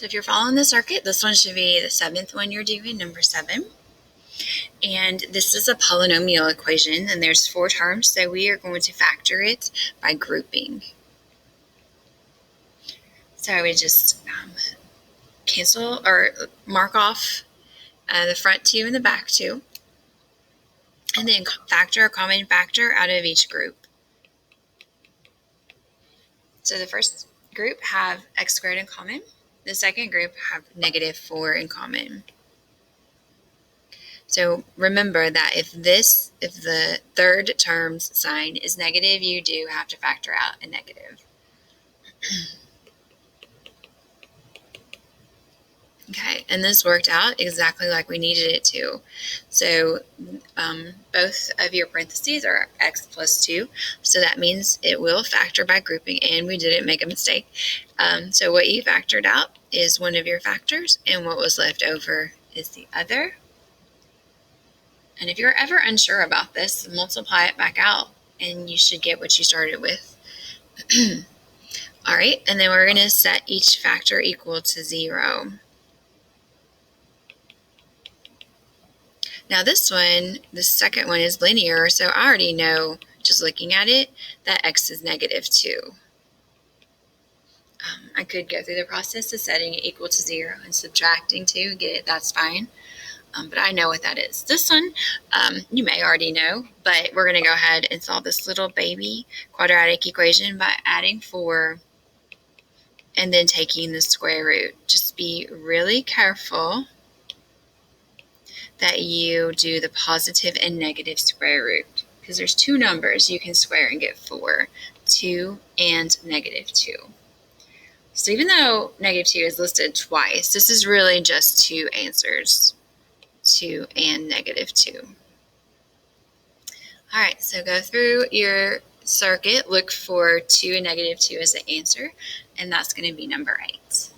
So if you're following the circuit, this one should be the 7th one you're doing, number 7. And this is a polynomial equation, and there's 4 terms, so we are going to factor it by grouping. So I would just cancel or mark off the front 2 and the back 2, and then factor a common factor out of each group. So the first group have x squared in common. The second group have -4 in common. So remember that if the third term's sign is negative, you do have to factor out a negative. Okay, and this worked out exactly like we needed it to. So both of your parentheses are x plus 2, so that means it will factor by grouping, and we didn't make a mistake. So what you factored out is one of your factors, and what was left over is the other. And if you're ever unsure about this, multiply it back out, and you should get what you started with. All right, and then we're going to set each factor equal to 0. Now this one, the second one is linear, so I already know, just looking at it, that x is -2. I could go through the process of setting it equal to 0 and subtracting 2, get it, that's fine. But I know what that is. This one, you may already know, but we're going to go ahead and solve this little baby quadratic equation by adding 4 and then taking the square root. Just be really careful that you do the positive and negative square root, because there's 2 numbers you can square and get 4, 2 and -2. So even though -2 is listed twice, this is really just 2 answers, 2 and -2. All right, so go through your circuit, look for 2 and -2 as the answer, and that's going to be number 8.